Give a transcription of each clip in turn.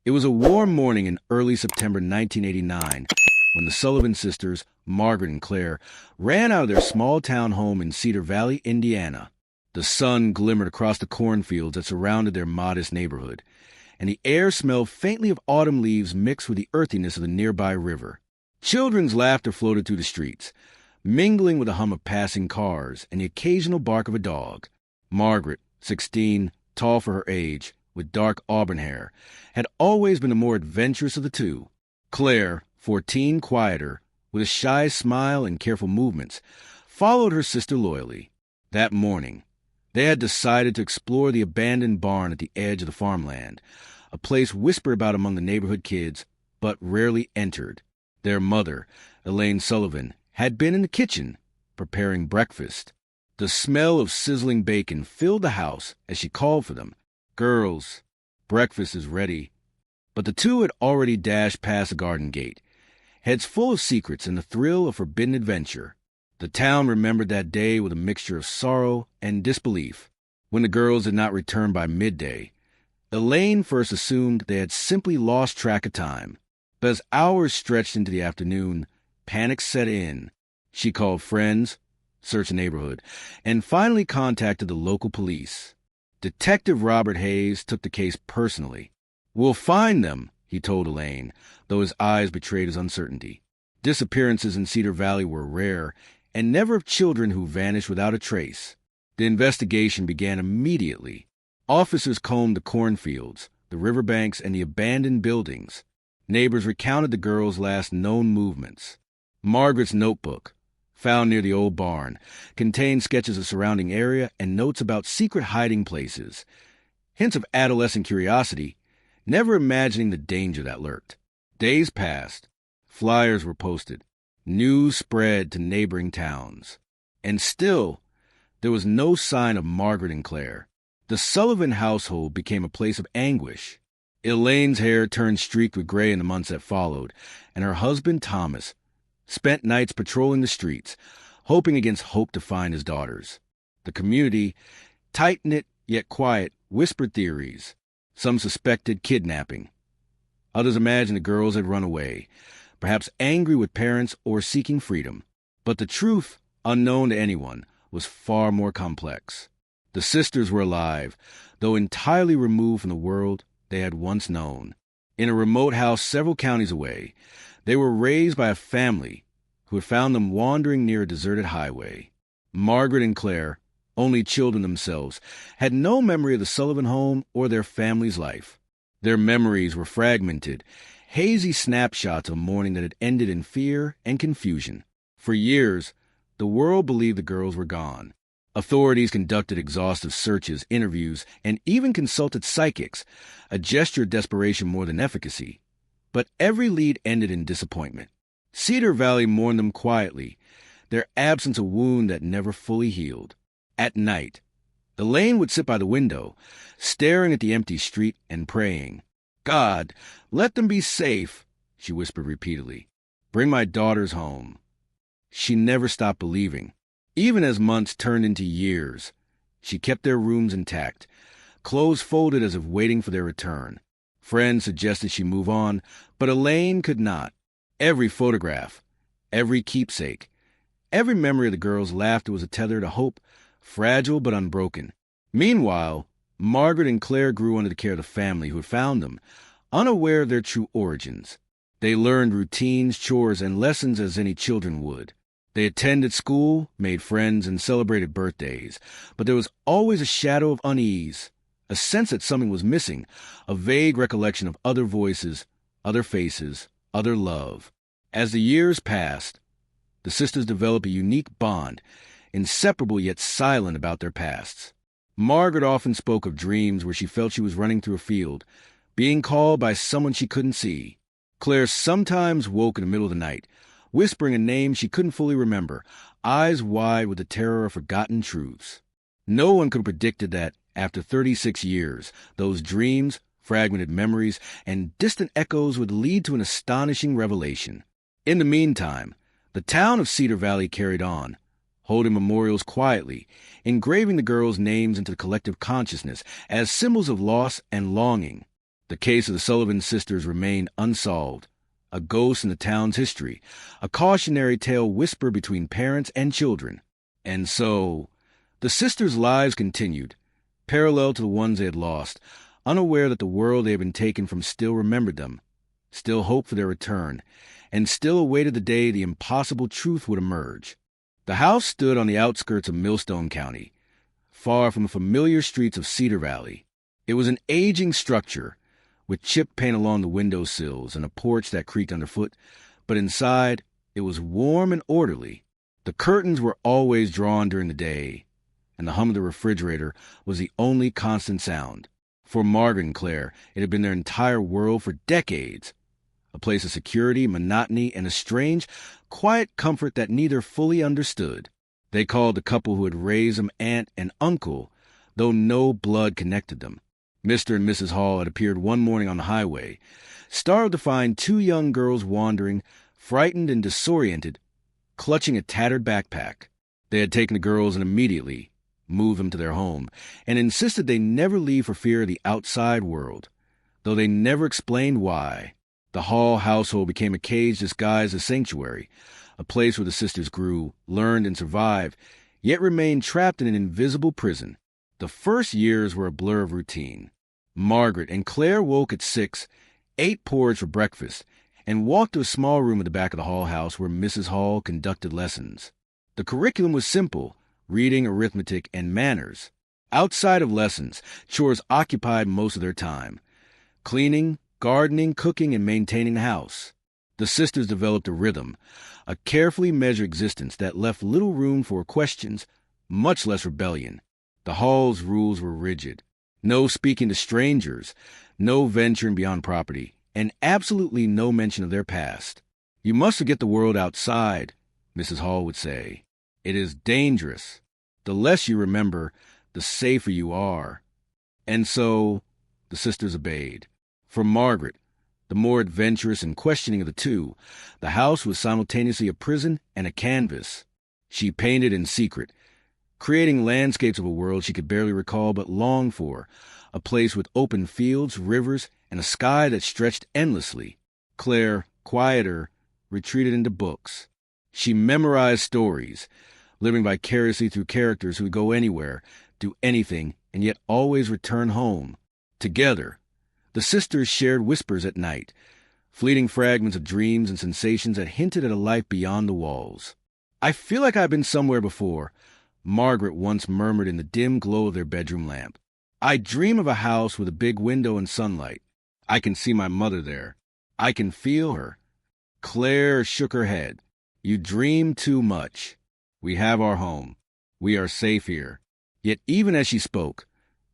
It was a warm morning in early September 1989 when the Sullivan sisters, Margaret and Claire, ran out of their small-town home in Cedar Valley, Indiana. The sun glimmered across the cornfields that surrounded their modest neighborhood, and the air smelled faintly of autumn leaves mixed with the earthiness of the nearby river. Children's laughter floated through the streets, mingling with the hum of passing cars and the occasional bark of a dog. Margaret, 16, tall for her age, with dark auburn hair, had always been the more adventurous of the two. Claire, 14, quieter, with a shy smile and careful movements, followed her sister loyally. That morning, they had decided to explore the abandoned barn at the edge of the farmland, a place whispered about among the neighborhood kids, but rarely entered. Their mother, Elaine Sullivan, had been in the kitchen, preparing breakfast. The smell of sizzling bacon filled the house as she called for them. "Girls, breakfast is ready." But the two had already dashed past the garden gate, heads full of secrets and the thrill of forbidden adventure. The town remembered that day with a mixture of sorrow and disbelief. When the girls did not return by midday, Elaine first assumed they had simply lost track of time. But as hours stretched into the afternoon, panic set in. She called friends, searched the neighborhood, and finally contacted the local police. Detective Robert Hayes took the case personally. "We'll find them," he told Elaine, though his eyes betrayed his uncertainty. Disappearances in Cedar Valley were rare, and never of children who vanished without a trace. The investigation began immediately. Officers combed the cornfields, the riverbanks, and the abandoned buildings. Neighbors recounted the girls' last known movements. Margaret's notebook, found near the old barn, contained sketches of surrounding area and notes about secret hiding places, hints of adolescent curiosity, never imagining the danger that lurked. Days passed. Flyers were posted. News spread to neighboring towns. And still, there was no sign of Margaret and Claire. The Sullivan household became a place of anguish. Elaine's hair turned streaked with gray in the months that followed, and her husband, Thomas, spent nights patrolling the streets, hoping against hope to find his daughters. The community, tight-knit yet quiet, whispered theories. Some suspected kidnapping. Others imagined the girls had run away, perhaps angry with parents or seeking freedom. But the truth, unknown to anyone, was far more complex. The sisters were alive, though entirely removed from the world they had once known. In a remote house several counties away, they were raised by a family who had found them wandering near a deserted highway. Margaret and Claire, only children themselves, had no memory of the Sullivan home or their family's life. Their memories were fragmented, hazy snapshots of a morning that had ended in fear and confusion. For years, the world believed the girls were gone. Authorities conducted exhaustive searches, interviews, and even consulted psychics, a gesture of desperation more than efficacy. But every lead ended in disappointment. Cedar Valley mourned them quietly, their absence a wound that never fully healed. At night, Elaine would sit by the window, staring at the empty street and praying. "God, let them be safe," she whispered repeatedly. "Bring my daughters home." She never stopped believing. Even as months turned into years, she kept their rooms intact, clothes folded as if waiting for their return. Friends suggested she move on, but Elaine could not. Every photograph, every keepsake, every memory of the girls' laughter was a tether to hope, fragile but unbroken. Meanwhile, Margaret and Claire grew under the care of the family who had found them, unaware of their true origins. They learned routines, chores, and lessons as any children would. They attended school, made friends, and celebrated birthdays, but there was always a shadow of unease, a sense that something was missing, a vague recollection of other voices, other faces, other love. As the years passed, the sisters developed a unique bond, inseparable yet silent about their pasts. Margaret often spoke of dreams where she felt she was running through a field, being called by someone she couldn't see. Claire sometimes woke in the middle of the night, whispering a name she couldn't fully remember, eyes wide with the terror of forgotten truths. No one could have predicted that, after 36 years, those dreams, fragmented memories, and distant echoes would lead to an astonishing revelation. In the meantime, the town of Cedar Valley carried on, holding memorials quietly, engraving the girls' names into the collective consciousness as symbols of loss and longing. The case of the Sullivan sisters remained unsolved, a ghost in the town's history, a cautionary tale whispered between parents and children. And so, the sisters' lives continued, parallel to the ones they had lost, unaware that the world they had been taken from still remembered them, still hoped for their return, and still awaited the day the impossible truth would emerge. The house stood on the outskirts of Millstone County, far from the familiar streets of Cedar Valley. It was an aging structure, with chip paint along the windowsills and a porch that creaked underfoot, but inside it was warm and orderly. The curtains were always drawn during the day, and the hum of the refrigerator was the only constant sound. For Margaret and Claire, it had been their entire world for decades, a place of security, monotony, and a strange, quiet comfort that neither fully understood. They called the couple who had raised them aunt and uncle, though no blood connected them. Mr. and Mrs. Hall had appeared one morning on the highway, startled to find two young girls wandering, frightened and disoriented, clutching a tattered backpack. They had taken the girls and immediately moved them to their home, and insisted they never leave for fear of the outside world, though they never explained why. The Hall household became a cage disguised as sanctuary, a place where the sisters grew, learned, and survived, yet remained trapped in an invisible prison. The first years were a blur of routine. Margaret and Claire woke at 6, ate porridge for breakfast, and walked to a small room at the back of the Hall house where Mrs. Hall conducted lessons. The curriculum was simple: reading, arithmetic, and manners. Outside of lessons, chores occupied most of their time: cleaning, gardening, cooking, and maintaining the house. The sisters developed a rhythm, a carefully measured existence that left little room for questions, much less rebellion. The Hall's rules were rigid: no speaking to strangers, no venturing beyond property, and absolutely no mention of their past. "You must forget the world outside," Mrs. Hall would say. "It is dangerous. The less you remember, the safer you are." And so the sisters obeyed. For Margaret, the more adventurous and questioning of the two, the house was simultaneously a prison and a canvas. She painted in secret, creating landscapes of a world she could barely recall but longed for, a place with open fields, rivers, and a sky that stretched endlessly. Claire, quieter, retreated into books. She memorized stories, living vicariously through characters who would go anywhere, do anything, and yet always return home. Together, the sisters shared whispers at night, fleeting fragments of dreams and sensations that hinted at a life beyond the walls. "I feel like I've been somewhere before," Margaret once murmured in the dim glow of their bedroom lamp. "I dream of a house with a big window and sunlight. I can see my mother there. I can feel her." Claire shook her head. "You dream too much. We have our home. We are safe here." Yet even as she spoke,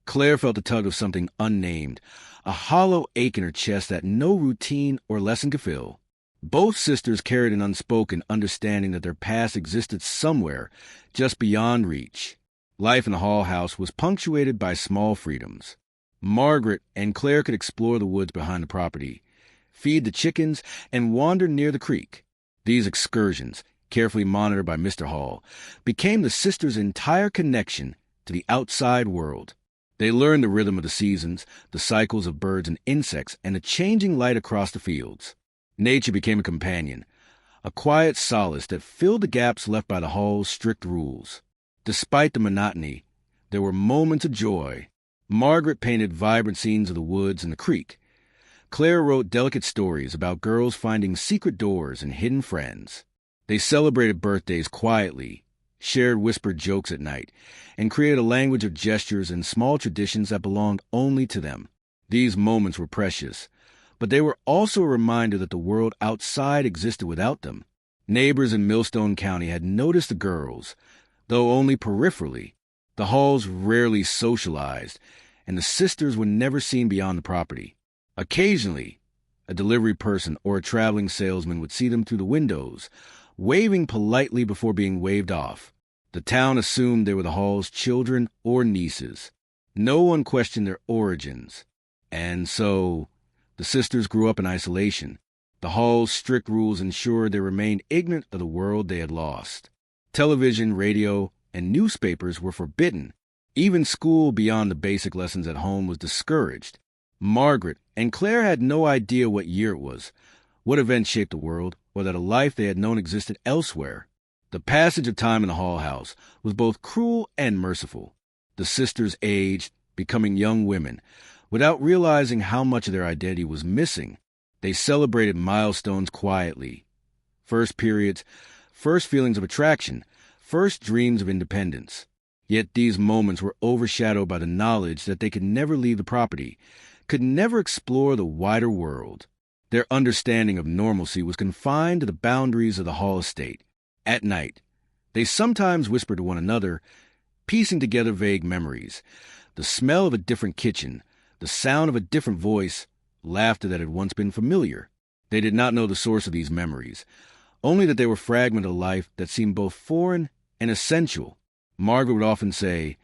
Claire felt the tug of something unnamed, a hollow ache in her chest that no routine or lesson could fill. Both sisters carried an unspoken understanding that their past existed somewhere just beyond reach. Life in the Hall house was punctuated by small freedoms. Margaret and Claire could explore the woods behind the property, feed the chickens, and wander near the creek. These excursions, carefully monitored by Mr. Hall, became the sisters' entire connection to the outside world. They learned the rhythm of the seasons, the cycles of birds and insects, and the changing light across the fields. Nature became a companion, a quiet solace that filled the gaps left by the Hall's strict rules. Despite the monotony, there were moments of joy. Margaret painted vibrant scenes of the woods and the creek. Claire wrote delicate stories about girls finding secret doors and hidden friends. They celebrated birthdays quietly, shared whispered jokes at night, and created a language of gestures and small traditions that belonged only to them. These moments were precious, but they were also a reminder that the world outside existed without them. Neighbors in Millstone County had noticed the girls, though only peripherally. The Halls rarely socialized, and the sisters were never seen beyond the property. Occasionally, a delivery person or a traveling salesman would see them through the windows, waving politely before being waved off. The town assumed they were the Halls' children or nieces. No one questioned their origins. And so, the sisters grew up in isolation. The Hall's strict rules ensured they remained ignorant of the world they had lost. Television, radio, and newspapers were forbidden. Even school beyond the basic lessons at home was discouraged. Margaret and Claire had no idea what year it was, what events shaped the world, or that a life they had known existed elsewhere. The passage of time in the Hall House was both cruel and merciful. The sisters aged, becoming young women, without realizing how much of their identity was missing. They celebrated milestones quietly. First periods, first feelings of attraction, first dreams of independence. Yet these moments were overshadowed by the knowledge that they could never leave the property, could never explore the wider world. Their understanding of normalcy was confined to the boundaries of the Hall estate. At night, they sometimes whispered to one another, piecing together vague memories. The smell of a different kitchen, the sound of a different voice, laughter that had once been familiar. They did not know the source of these memories, only that they were fragments of life that seemed both foreign and essential. Margaret would often say,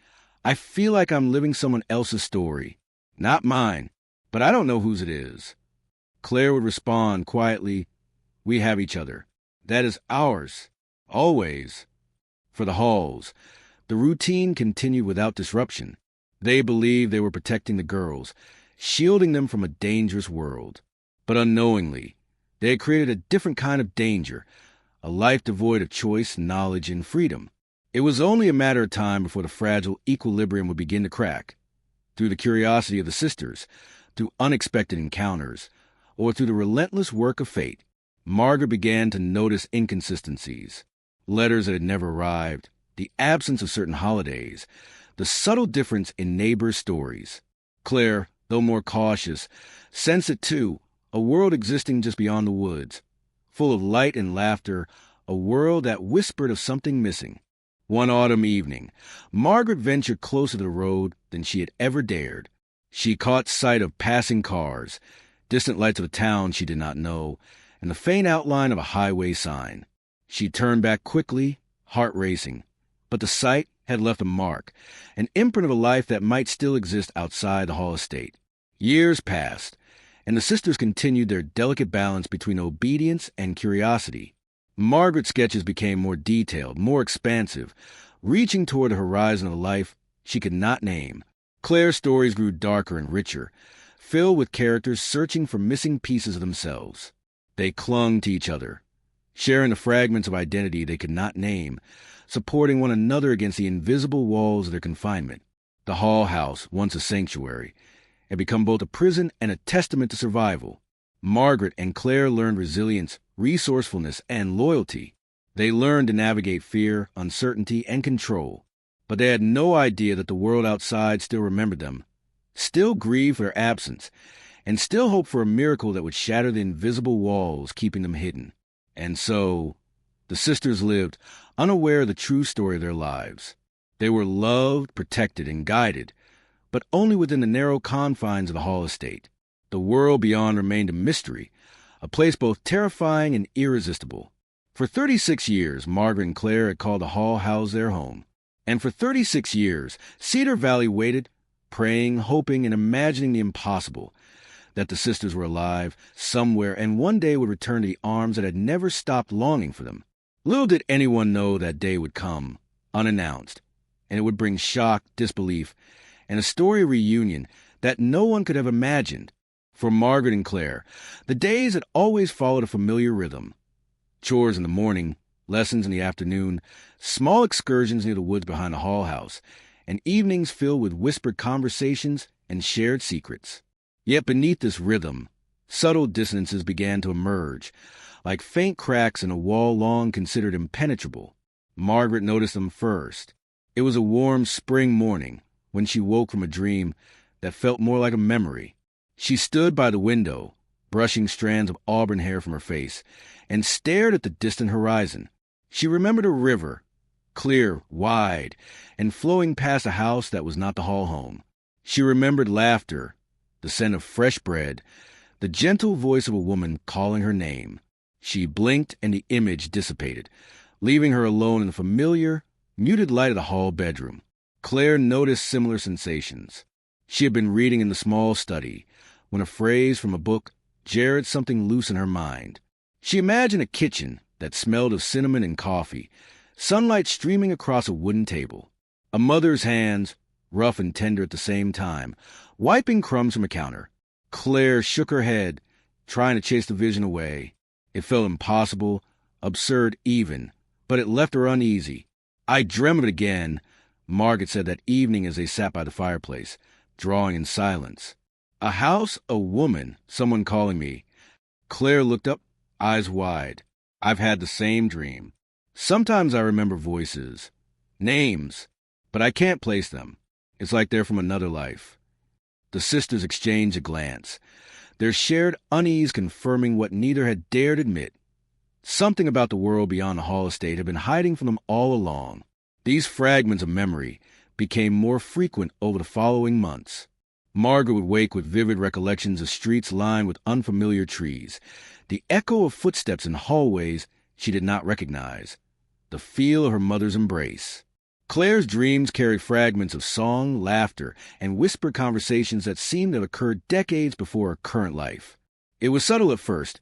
"I feel like I'm living someone else's story. Not mine, but I don't know whose it is." Claire would respond quietly, "We have each other. That is ours. Always." For the Halls, the routine continued without disruption. They believed they were protecting the girls, shielding them from a dangerous world. But unknowingly, they had created a different kind of danger, a life devoid of choice, knowledge, and freedom. It was only a matter of time before the fragile equilibrium would begin to crack. Through the curiosity of the sisters, through unexpected encounters, or through the relentless work of fate, Margaret began to notice inconsistencies. Letters that had never arrived, the absence of certain holidays, the subtle difference in neighbors' stories. Claire, though more cautious, sensed it too, a world existing just beyond the woods, full of light and laughter, a world that whispered of something missing. One autumn evening, Margaret ventured closer to the road than she had ever dared. She caught sight of passing cars, distant lights of a town she did not know, and the faint outline of a highway sign. She turned back quickly, heart racing, but the sight had left a mark, an imprint of a life that might still exist outside the Hall estate. Years passed, and the sisters continued their delicate balance between obedience and curiosity. Margaret's sketches became more detailed, more expansive, reaching toward the horizon of a life she could not name. Claire's stories grew darker and richer, filled with characters searching for missing pieces of themselves. They clung to each other, sharing the fragments of identity they could not name, supporting one another against the invisible walls of their confinement. The Hall House, once a sanctuary, had become both a prison and a testament to survival. Margaret and Claire learned resilience, resourcefulness, and loyalty. They learned to navigate fear, uncertainty, and control. But they had no idea that the world outside still remembered them, still grieved for their absence, and still hoped for a miracle that would shatter the invisible walls keeping them hidden. And so, the sisters lived, unaware of the true story of their lives. They were loved, protected, and guided, but only within the narrow confines of the Hall estate. The world beyond remained a mystery, a place both terrifying and irresistible. For 36 years, Margaret and Claire had called the Hall House their home. And for 36 years, Cedar Valley waited, praying, hoping, and imagining the impossible, that the sisters were alive, somewhere, and one day would return to the arms that had never stopped longing for them. Little did anyone know that day would come, unannounced, and it would bring shock, disbelief, and a story of reunion that no one could have imagined. For Margaret and Claire, the days had always followed a familiar rhythm. Chores in the morning, lessons in the afternoon, small excursions near the woods behind the Hall House, and evenings filled with whispered conversations and shared secrets. Yet beneath this rhythm, subtle dissonances began to emerge, like faint cracks in a wall long considered impenetrable. Margaret noticed them first. It was a warm spring morning when she woke from a dream that felt more like a memory. She stood by the window, brushing strands of auburn hair from her face, and stared at the distant horizon. She remembered a river, clear, wide, and flowing past a house that was not the Hall home. She remembered laughter, the scent of fresh bread, the gentle voice of a woman calling her name. She blinked and the image dissipated, leaving her alone in the familiar, muted light of the Hall bedroom. Claire noticed similar sensations. She had been reading in the small study, when a phrase from a book jarred something loose in her mind. She imagined a kitchen that smelled of cinnamon and coffee, sunlight streaming across a wooden table, a mother's hands, rough and tender at the same time, wiping crumbs from a counter. Claire shook her head, trying to chase the vision away. It felt impossible, absurd even, but it left her uneasy. I dreamt of it again, Margaret said that evening as they sat by the fireplace, drawing in silence. A house, a woman, someone calling me. Claire looked up, eyes wide. I've had the same dream. Sometimes I remember voices, names, but I can't place them. It's like they're from another life. The sisters exchanged a glance, their shared unease confirming what neither had dared admit. Something about the world beyond the Hall estate had been hiding from them all along. These fragments of memory became more frequent over the following months. Margaret would wake with vivid recollections of streets lined with unfamiliar trees, the echo of footsteps in hallways she did not recognize, the feel of her mother's embrace. Claire's dreams carried fragments of song, laughter, and whispered conversations that seemed to have occurred decades before her current life. It was subtle at first,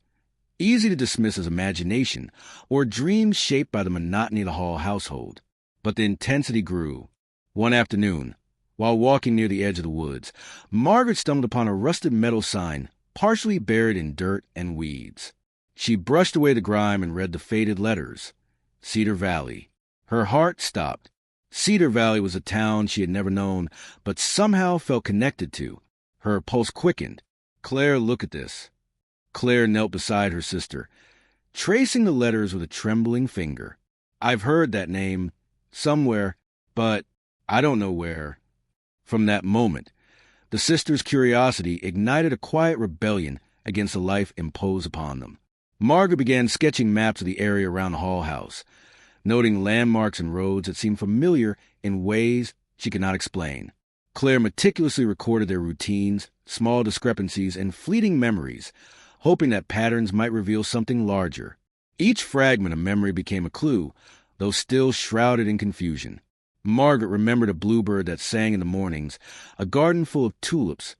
easy to dismiss as imagination or dreams shaped by the monotony of the Hall household. But the intensity grew. One afternoon, while walking near the edge of the woods, Margaret stumbled upon a rusted metal sign partially buried in dirt and weeds. She brushed away the grime and read the faded letters. Cedar Valley. Her heart stopped. Cedar Valley was a town she had never known, but somehow felt connected to. Her pulse quickened. Claire, look at this. Claire knelt beside her sister, tracing the letters with a trembling finger. I've heard that name somewhere, but I don't know where. From that moment, the sisters' curiosity ignited a quiet rebellion against the life imposed upon them. Margaret began sketching maps of the area around the Hall house, noting landmarks and roads that seemed familiar in ways she could not explain. Claire meticulously recorded their routines, small discrepancies, and fleeting memories, hoping that patterns might reveal something larger. Each fragment of memory became a clue, though still shrouded in confusion. Margaret remembered a bluebird that sang in the mornings, a garden full of tulips,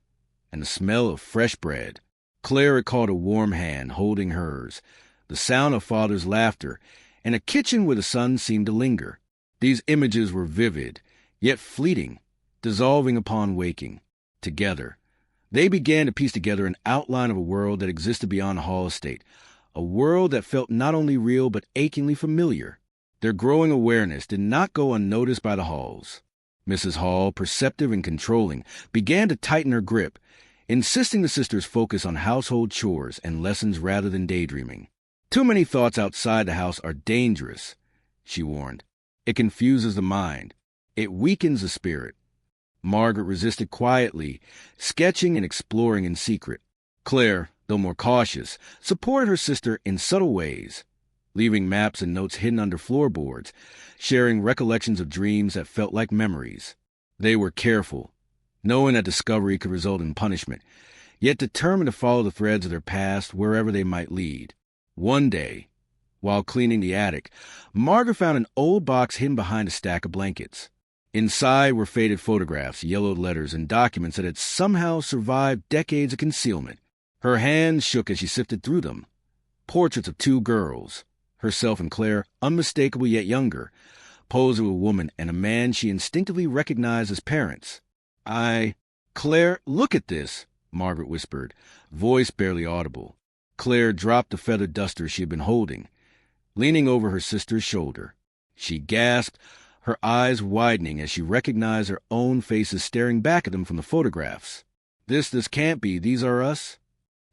and the smell of fresh bread. Claire recalled a warm hand holding hers, the sound of father's laughter, and a kitchen where the sun seemed to linger. These images were vivid, yet fleeting, dissolving upon waking. Together, they began to piece together an outline of a world that existed beyond the Hall estate, a world that felt not only real but achingly familiar. Their growing awareness did not go unnoticed by the Halls. Mrs. Hall, perceptive and controlling, began to tighten her grip, insisting the sisters focus on household chores and lessons rather than daydreaming. Too many thoughts outside the house are dangerous, she warned. It confuses the mind. It weakens the spirit. Margaret resisted quietly, sketching and exploring in secret. Claire, though more cautious, supported her sister in subtle ways, leaving maps and notes hidden under floorboards, sharing recollections of dreams that felt like memories. They were careful, knowing that discovery could result in punishment, yet determined to follow the threads of their past wherever they might lead. One day, while cleaning the attic, Margaret found an old box hidden behind a stack of blankets. Inside were faded photographs, yellowed letters, and documents that had somehow survived decades of concealment. Her hands shook as she sifted through them. Portraits of two girls, herself and Claire, unmistakable yet younger, posed with a woman and a man she instinctively recognized as parents. Claire, look at this, Margaret whispered, voice barely audible. Claire dropped the feathered duster she had been holding, leaning over her sister's shoulder. She gasped, her eyes widening as she recognized her own faces staring back at them from the photographs. This can't be. These are us?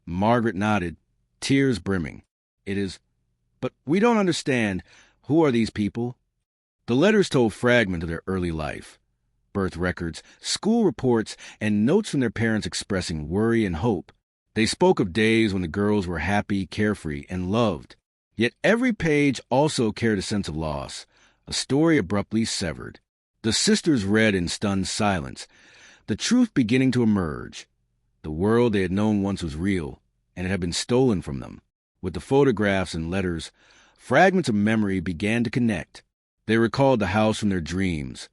Margaret nodded, tears brimming. It is. But we don't understand. Who are these people? The letters told fragments of their early life. Birth records, school reports, and notes from their parents expressing worry and hope. They spoke of days when the girls were happy, carefree, and loved. Yet every page also carried a sense of loss, a story abruptly severed. The sisters read in stunned silence, the truth beginning to emerge. The world they had known once was real, and it had been stolen from them. With the photographs and letters, fragments of memory began to connect. They recalled the house from their dreams,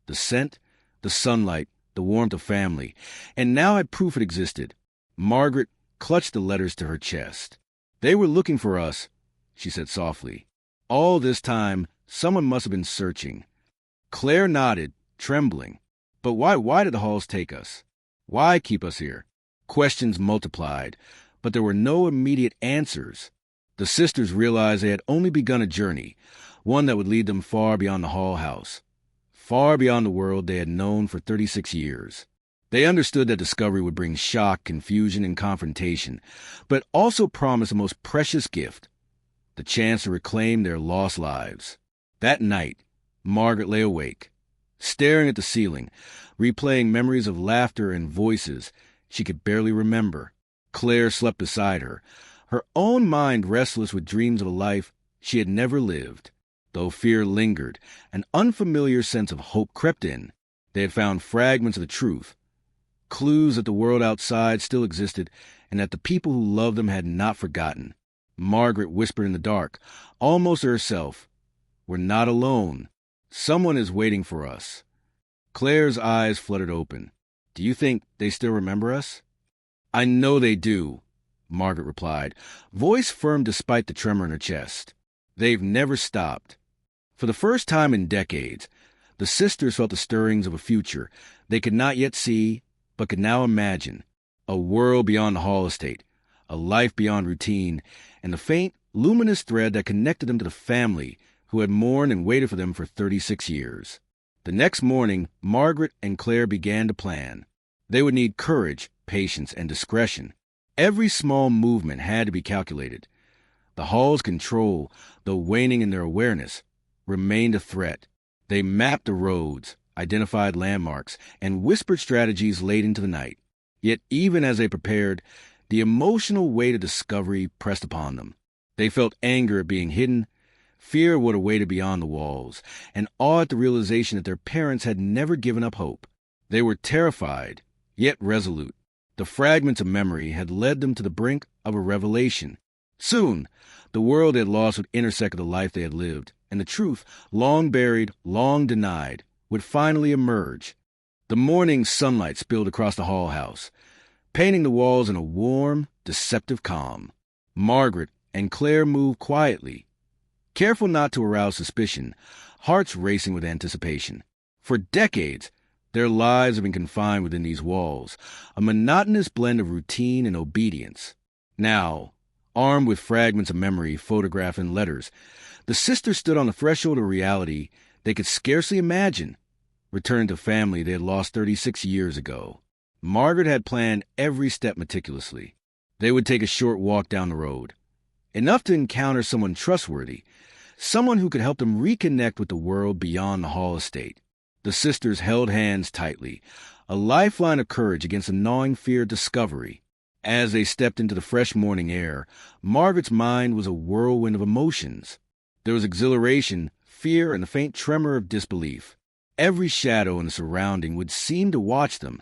the scent, the sunlight, the warmth of family, and now had proof it existed. Margaret clutched the letters to her chest. They were looking for us, she said softly. All this time, someone must have been searching. Claire nodded, trembling. But why did the Halls take us? Why keep us here? Questions multiplied, but there were no immediate answers. The sisters realized they had only begun a journey, one that would lead them far beyond the Hall house, far beyond the world they had known for 36 years. They understood that discovery would bring shock, confusion, and confrontation, but also promised a most precious gift, the chance to reclaim their lost lives. That night, Margaret lay awake, staring at the ceiling, replaying memories of laughter and voices she could barely remember. Claire slept beside her, her own mind restless with dreams of a life she had never lived. Though fear lingered, an unfamiliar sense of hope crept in. They had found fragments of the truth, clues that the world outside still existed and that the people who loved them had not forgotten. Margaret whispered in the dark, almost to herself, "We're not alone. Someone is waiting for us." Claire's eyes fluttered open. "Do you think they still remember us?" "I know they do," Margaret replied, voice firm despite the tremor in her chest. "They've never stopped." For the first time in decades, the sisters felt the stirrings of a future they could not yet see, but could now imagine. A world beyond the Hall estate, a life beyond routine, and the faint, luminous thread that connected them to the family who had mourned and waited for them for 36 years. The next morning, Margaret and Claire began to plan. They would need courage, patience, and discretion. Every small movement had to be calculated. The Hall's control, though waning in their awareness, remained a threat. They mapped the roads, identified landmarks, and whispered strategies late into the night. Yet even as they prepared, the emotional weight of discovery pressed upon them. They felt anger at being hidden, fear at what awaited beyond the walls, and awe at the realization that their parents had never given up hope. They were terrified, yet resolute. The fragments of memory had led them to the brink of a revelation. Soon, the world they had lost would intersect with the life they had lived, and the truth, long buried, long denied, would finally emerge. The morning sunlight spilled across the Hall house, painting the walls in a warm, deceptive calm. Margaret and Claire moved quietly, careful not to arouse suspicion, hearts racing with anticipation. For decades, their lives have been confined within these walls, a monotonous blend of routine and obedience. Now, armed with fragments of memory, photographs, and letters, the sisters stood on the threshold of reality they could scarcely imagine, returning to family they had lost 36 years ago. Margaret had planned every step meticulously. They would take a short walk down the road, enough to encounter someone trustworthy, someone who could help them reconnect with the world beyond the Hall estate. The sisters held hands tightly, a lifeline of courage against a gnawing fear of discovery. As they stepped into the fresh morning air, Margaret's mind was a whirlwind of emotions. There was exhilaration, fear, and the faint tremor of disbelief. Every shadow in the surrounding would seem to watch them,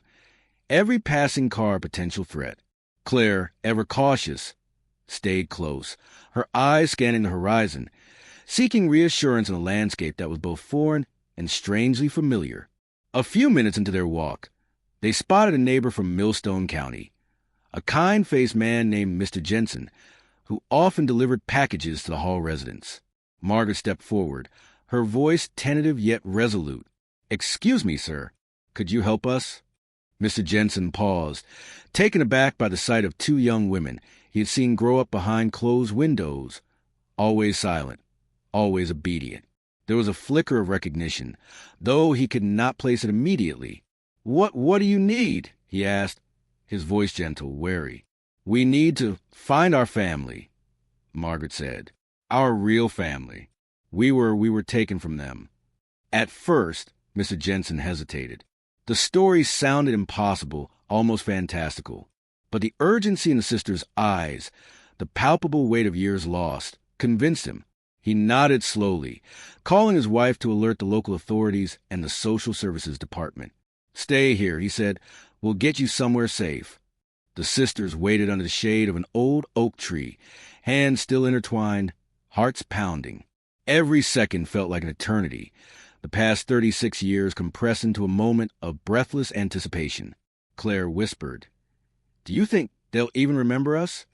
every passing car a potential threat. Claire, ever cautious, stayed close, her eyes scanning the horizon, seeking reassurance in a landscape that was both foreign and strangely familiar. A few minutes into their walk, they spotted a neighbor from Millstone County, a kind-faced man named Mr. Jensen, who often delivered packages to the Hall residents. Margaret stepped forward, her voice tentative yet resolute. "Excuse me, sir. Could you help us?" Mr. Jensen paused, taken aback by the sight of two young women he had seen grow up behind closed windows, always silent, always obedient. There was a flicker of recognition, though he could not place it immediately. What do you need?" he asked, his voice gentle, wary. "We need to find our family," Margaret said. "Our real family. We were taken from them." At first, Mr. Jensen hesitated. The story sounded impossible, almost fantastical. But the urgency in the sisters' eyes, the palpable weight of years lost, convinced him. He nodded slowly, calling his wife to alert the local authorities and the social services department. "Stay here," he said. "We'll get you somewhere safe." The sisters waited under the shade of an old oak tree, hands still intertwined, hearts pounding. Every second felt like an eternity, the past 36 years compressed into a moment of breathless anticipation. Claire whispered, "Do you think they'll even remember us?"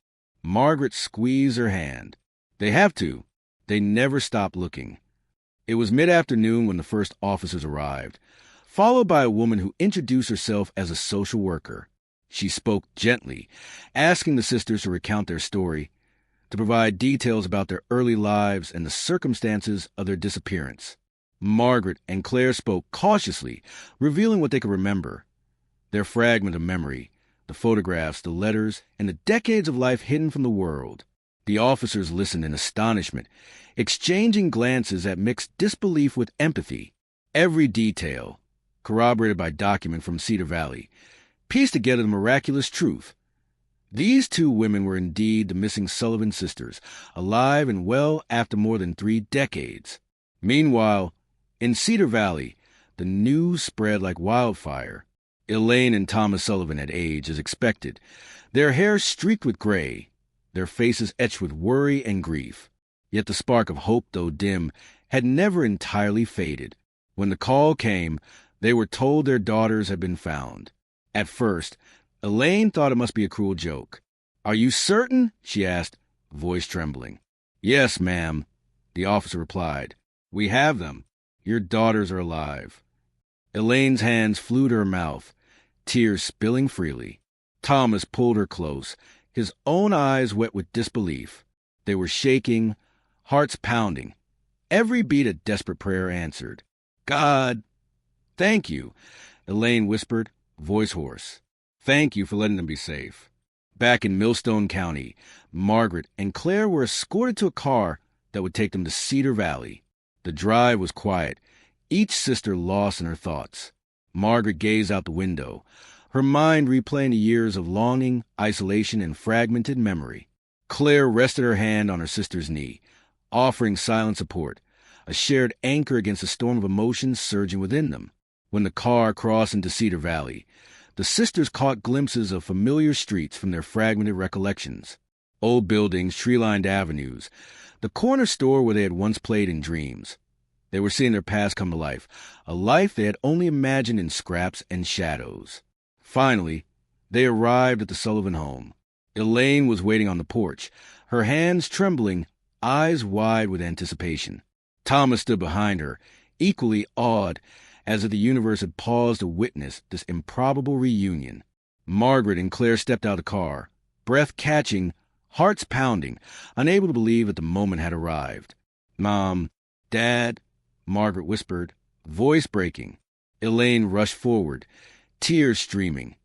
Margaret squeezed her hand. "They have to. They never stopped looking." It was mid-afternoon when the first officers arrived, followed by a woman who introduced herself as a social worker. She spoke gently, asking the sisters to recount their story, to provide details about their early lives and the circumstances of their disappearance. Margaret and Claire spoke cautiously, revealing what they could remember. Their fragment of memory, the photographs, the letters, and the decades of life hidden from the world. The officers listened in astonishment, exchanging glances that mixed disbelief with empathy. Every detail, corroborated by document from Cedar Valley, pieced together the miraculous truth. These two women were indeed the missing Sullivan sisters, alive and well after more than 3 decades. Meanwhile, in Cedar Valley, the news spread like wildfire. Elaine and Thomas Sullivan had aged as expected, their hair streaked with gray, their faces etched with worry and grief. Yet the spark of hope, though dim, had never entirely faded. When the call came, they were told their daughters had been found. At first, Elaine thought it must be a cruel joke. "Are you certain?" she asked, voice trembling. "Yes, ma'am," the officer replied. "We have them. Your daughters are alive." Elaine's hands flew to her mouth, tears spilling freely. Thomas pulled her close, his own eyes wet with disbelief. They were shaking, hearts pounding, every beat a desperate prayer answered. "God, thank you," Elaine whispered, voice hoarse. "Thank you for letting them be safe." Back in Millstone County, Margaret and Claire were escorted to a car that would take them to Cedar Valley. The drive was quiet, each sister lost in her thoughts. Margaret gazed out the window, her mind replaying the years of longing, isolation, and fragmented memory. Claire rested her hand on her sister's knee, offering silent support, a shared anchor against the storm of emotions surging within them. When the car crossed into Cedar Valley, the sisters caught glimpses of familiar streets from their fragmented recollections. Old buildings, tree-lined avenues, the corner store where they had once played in dreams. They were seeing their past come to life, a life they had only imagined in scraps and shadows. Finally, they arrived at the Sullivan home. Elaine was waiting on the porch, her hands trembling, eyes wide with anticipation. Thomas stood behind her, equally awed, as if the universe had paused to witness this improbable reunion. Margaret and Claire stepped out of the car, breath catching, hearts pounding, unable to believe that the moment had arrived. "Mom, Dad," Margaret whispered, voice breaking. Elaine rushed forward, tears streaming,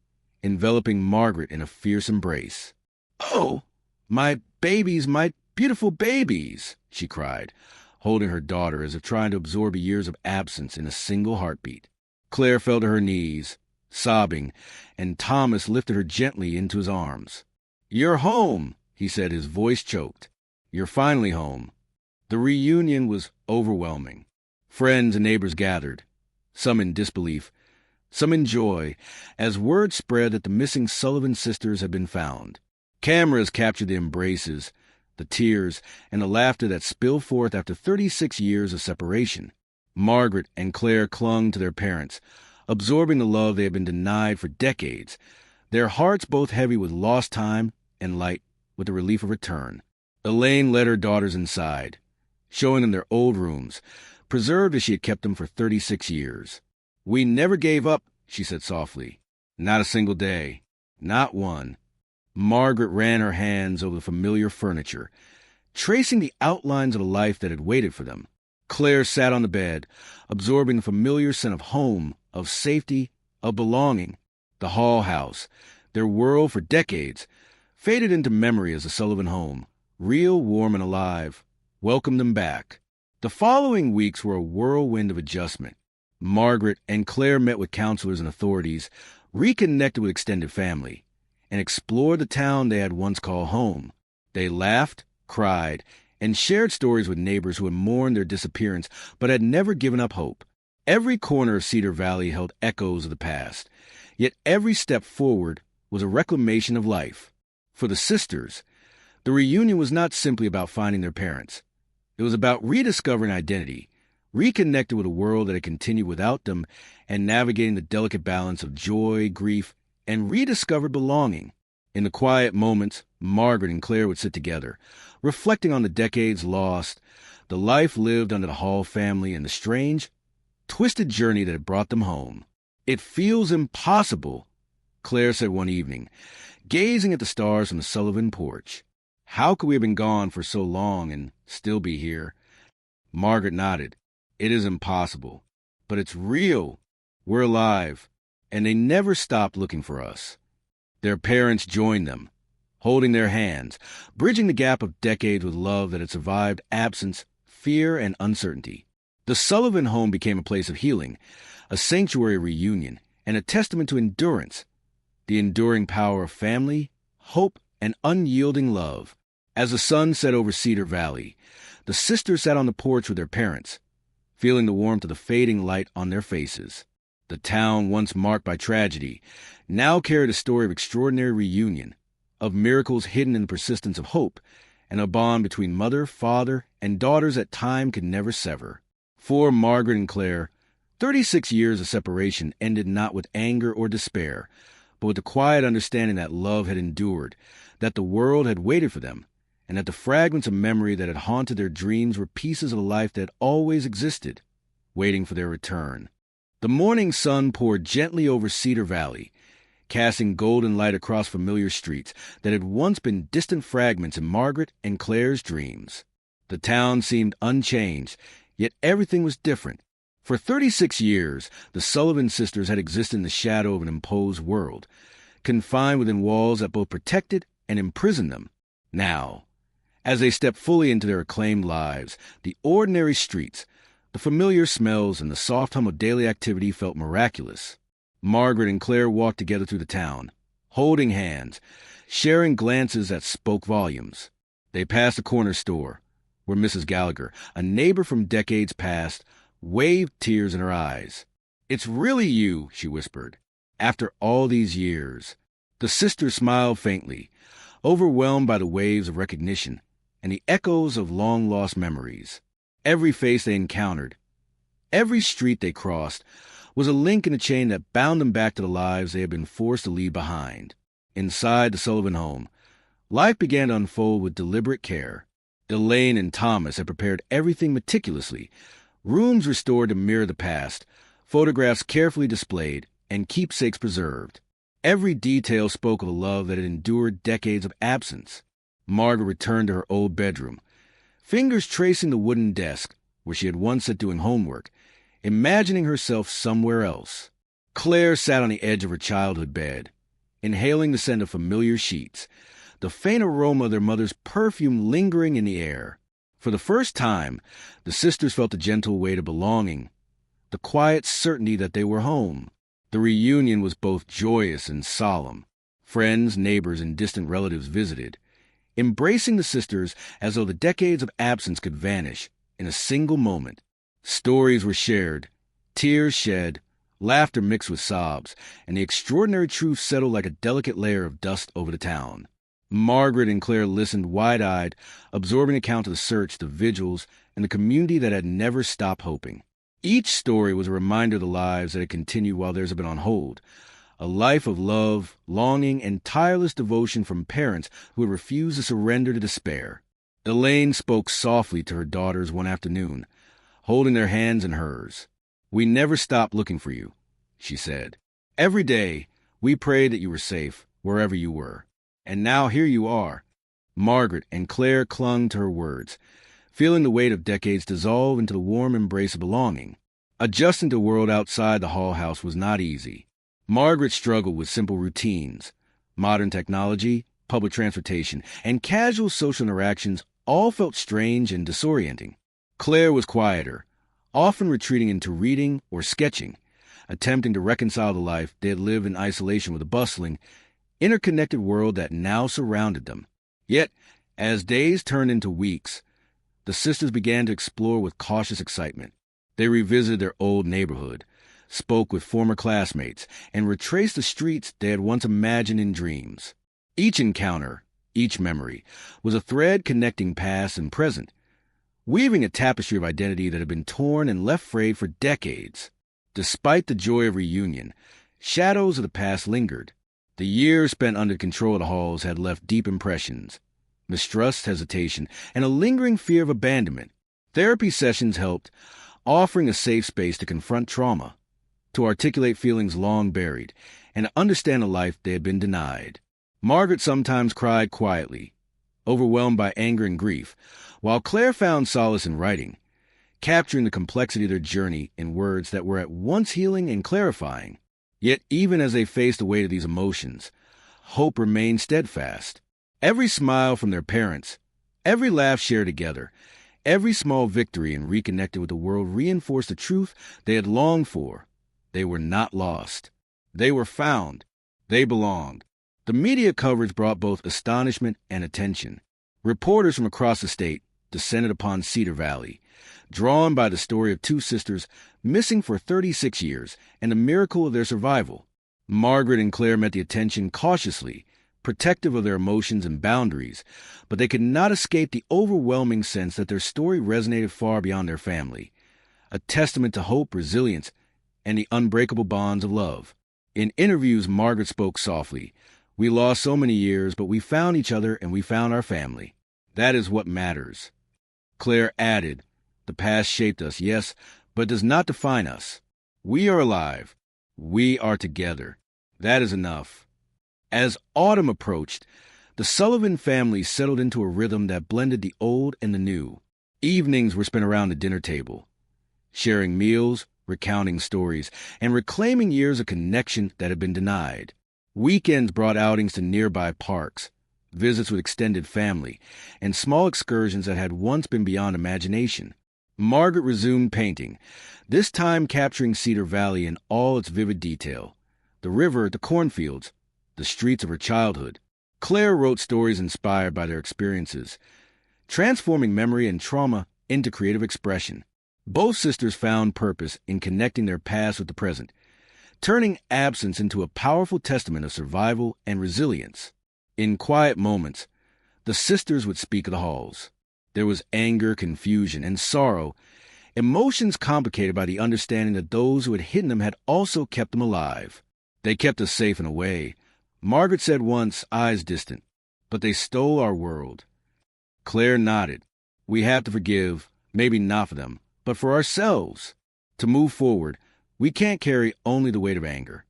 enveloping Margaret in a fierce embrace. "Oh, my babies, my beautiful babies," she cried, holding her daughter as if trying to absorb years of absence in a single heartbeat. Claire fell to her knees, sobbing, and Thomas lifted her gently into his arms. "You're home," he said, his voice choked. "You're finally home." The reunion was overwhelming. Friends and neighbors gathered, some in disbelief, some in joy, as word spread that the missing Sullivan sisters had been found. Cameras captured the embraces, the tears, and the laughter that spilled forth after 36 years of separation. Margaret and Claire clung to their parents, absorbing the love they had been denied for decades, their hearts both heavy with lost time and light with the relief of return. Elaine led her daughters inside, showing them their old rooms, preserved as she had kept them for 36 years. "We never gave up," she said softly. "Not a single day. Not one." Margaret ran her hands over the familiar furniture, tracing the outlines of a life that had waited for them. Claire sat on the bed, absorbing the familiar scent of home, of safety, of belonging. The Hall house, their world for decades, faded into memory as the Sullivan home, real, warm, and alive, welcomed them back. The following weeks were a whirlwind of adjustment. Margaret and Claire met with counselors and authorities, reconnected with extended family, and explored the town they had once called home. They laughed, cried, and shared stories with neighbors who had mourned their disappearance but had never given up hope. Every corner of Cedar Valley held echoes of the past, yet every step forward was a reclamation of life. For the sisters, the reunion was not simply about finding their parents. It was about rediscovering identity, reconnected with a world that had continued without them, and navigating the delicate balance of joy, grief, and rediscovered belonging. In the quiet moments, Margaret and Claire would sit together, reflecting on the decades lost, the life lived under the Hall family, and the strange, twisted journey that had brought them home. "It feels impossible," Claire said one evening, gazing at the stars from the Sullivan porch. "How could we have been gone for so long and still be here?" Margaret nodded. "It is impossible. But it's real. We're alive. And they never stopped looking for us." Their parents joined them, holding their hands, bridging the gap of decades with love that had survived absence, fear, and uncertainty. The Sullivan home became a place of healing, a sanctuary reunion, and a testament to endurance, the enduring power of family, hope, and unyielding love. As the sun set over Cedar Valley, the sisters sat on the porch with their parents, feeling the warmth of the fading light on their faces. The town, once marked by tragedy, now carried a story of extraordinary reunion, of miracles hidden in the persistence of hope, and a bond between mother, father, and daughters that time could never sever. For Margaret and Claire, 36 years of separation ended not with anger or despair, but with the quiet understanding that love had endured, that the world had waited for them, and that the fragments of memory that had haunted their dreams were pieces of a life that had always existed, waiting for their return. The morning sun poured gently over Cedar Valley, casting golden light across familiar streets that had once been distant fragments in Margaret and Claire's dreams. The town seemed unchanged, yet everything was different. For 36 years, the Sullivan sisters had existed in the shadow of an imposed world, confined within walls that both protected and imprisoned them. Now, as they stepped fully into their acclaimed lives, the ordinary streets, the familiar smells, and the soft hum of daily activity felt miraculous. Margaret and Claire walked together through the town, holding hands, sharing glances that spoke volumes. They passed a corner store, where Mrs. Gallagher, a neighbor from decades past, waved, tears in her eyes. "It's really you," she whispered. "After all these years." The sisters smiled faintly, overwhelmed by the waves of recognition and the echoes of long-lost memories. Every face they encountered, every street they crossed, was a link in a chain that bound them back to the lives they had been forced to leave behind. Inside the Sullivan home, life began to unfold with deliberate care. Elaine and Thomas had prepared everything meticulously, rooms restored to mirror the past, photographs carefully displayed, and keepsakes preserved. Every detail spoke of a love that had endured decades of absence. Margaret returned to her old bedroom, fingers tracing the wooden desk where she had once sat doing homework, imagining herself somewhere else. Claire sat on the edge of her childhood bed, inhaling the scent of familiar sheets, the faint aroma of their mother's perfume lingering in the air. For the first time, the sisters felt the gentle weight of belonging, the quiet certainty that they were home. The reunion was both joyous and solemn. Friends, neighbors, and distant relatives visited, embracing the sisters as though the decades of absence could vanish in a single moment. Stories were shared, tears shed, laughter mixed with sobs, and the extraordinary truth settled like a delicate layer of dust over the town. Margaret and Claire listened wide-eyed, absorbing account of the search, the vigils, and the community that had never stopped hoping. Each story was a reminder of the lives that had continued while theirs had been on hold, a life of love, longing, and tireless devotion from parents who had refused to surrender to despair. Elaine spoke softly to her daughters one afternoon, holding their hands in hers. "We never stopped looking for you," she said. "Every day, we prayed that you were safe, wherever you were. And now here you are." Margaret and Claire clung to her words, feeling the weight of decades dissolve into the warm embrace of belonging. Adjusting to the world outside the Hall House was not easy. Margaret struggled with simple routines. Modern technology, public transportation, and casual social interactions all felt strange and disorienting. Claire was quieter, often retreating into reading or sketching, attempting to reconcile the life they had lived in isolation with the bustling, interconnected world that now surrounded them. Yet, as days turned into weeks, the sisters began to explore with cautious excitement. They revisited their old neighborhood, spoke with former classmates, and retraced the streets they had once imagined in dreams. Each encounter, each memory, was a thread connecting past and present, weaving a tapestry of identity that had been torn and left frayed for decades. Despite the joy of reunion, shadows of the past lingered. The years spent under control of the halls had left deep impressions, mistrust, hesitation, and a lingering fear of abandonment. Therapy sessions helped, offering a safe space to confront trauma, to articulate feelings long buried, and to understand a life they had been denied. Margaret sometimes cried quietly, overwhelmed by anger and grief, while Claire found solace in writing, capturing the complexity of their journey in words that were at once healing and clarifying. Yet even as they faced the weight of these emotions, hope remained steadfast. Every smile from their parents, every laugh shared together, every small victory in reconnecting with the world reinforced the truth they had longed for. They were not lost. They were found. They belonged. The media coverage brought both astonishment and attention. Reporters from across the state descended upon Cedar Valley, drawn by the story of two sisters missing for 36 years and the miracle of their survival. Margaret and Claire met the attention cautiously, protective of their emotions and boundaries, but they could not escape the overwhelming sense that their story resonated far beyond their family, a testament to hope, resilience, and the unbreakable bonds of love. In interviews, Margaret spoke softly. "We lost so many years, but we found each other and we found our family. That is what matters." Claire added, "The past shaped us, yes, but does not define us. We are alive. We are together. That is enough." As autumn approached, the Sullivan family settled into a rhythm that blended the old and the new. Evenings were spent around the dinner table, sharing meals, recounting stories, and reclaiming years of connection that had been denied. Weekends brought outings to nearby parks, visits with extended family, and small excursions that had once been beyond imagination. Margaret resumed painting, this time capturing Cedar Valley in all its vivid detail. The river, the cornfields, the streets of her childhood. Claire wrote stories inspired by their experiences, transforming memory and trauma into creative expression. Both sisters found purpose in connecting their past with the present, turning absence into a powerful testament of survival and resilience. In quiet moments, the sisters would speak of the halls. There was anger, confusion, and sorrow, emotions complicated by the understanding that those who had hidden them had also kept them alive. "They kept us safe in a way," Margaret said once, eyes distant, "but they stole our world." Claire nodded. "We have to forgive, maybe not for them, but for ourselves. To move forward, we can't carry only the weight of anger."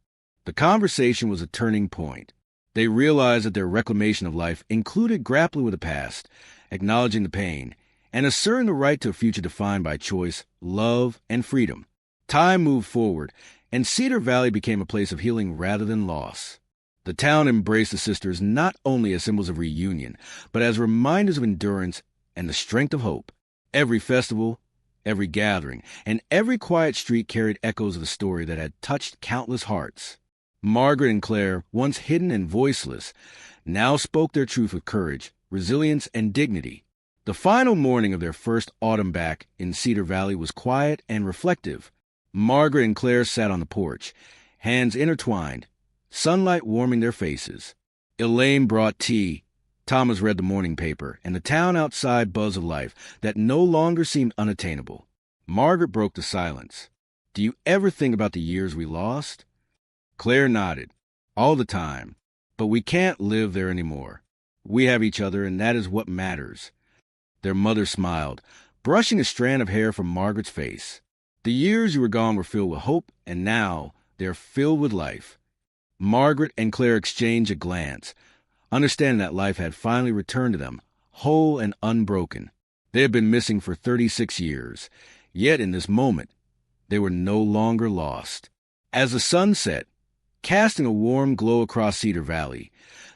The conversation was a turning point. They realized that their reclamation of life included grappling with the past, acknowledging the pain, and asserting the right to a future defined by choice, love, and freedom. Time moved forward, and Cedar Valley became a place of healing rather than loss. The town embraced the sisters not only as symbols of reunion, but as reminders of endurance and the strength of hope. Every festival, every gathering, and every quiet street carried echoes of the story that had touched countless hearts. Margaret and Claire, once hidden and voiceless, now spoke their truth with courage, resilience, and dignity. The final morning of their first autumn back in Cedar Valley was quiet and reflective. Margaret and Claire sat on the porch, hands intertwined, sunlight warming their faces. Elaine brought tea, Thomas read the morning paper, and the town outside buzzed of life that no longer seemed unattainable. Margaret broke the silence. "Do you ever think about the years we lost?" Claire nodded. "All the time. But we can't live there anymore. We have each other, and that is what matters." Their mother smiled, brushing a strand of hair from Margaret's face. "The years you were gone were filled with hope, and now they're filled with life." Margaret and Claire exchanged a glance, understanding that life had finally returned to them, whole and unbroken. They had been missing for 36 years, yet in this moment, they were no longer lost. As the sun set, casting a warm glow across Cedar Valley,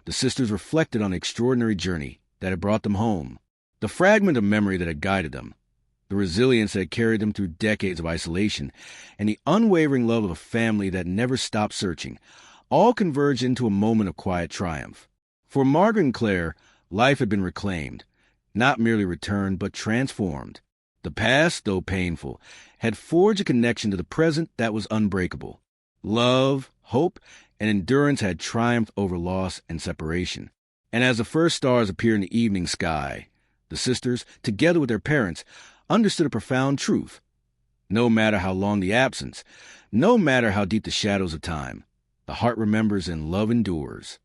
the sisters reflected on the extraordinary journey that had brought them home, the fragment of memory that had guided them, the resilience that had carried them through decades of isolation, and the unwavering love of a family that never stopped searching, all converged into a moment of quiet triumph. For Margaret and Claire, life had been reclaimed, not merely returned, but transformed. The past, though painful, had forged a connection to the present that was unbreakable. Love, hope, and endurance had triumphed over loss and separation. And as the first stars appeared in the evening sky, the sisters, together with their parents, understood a profound truth. No matter how long the absence, no matter how deep the shadows of time, the heart remembers and love endures.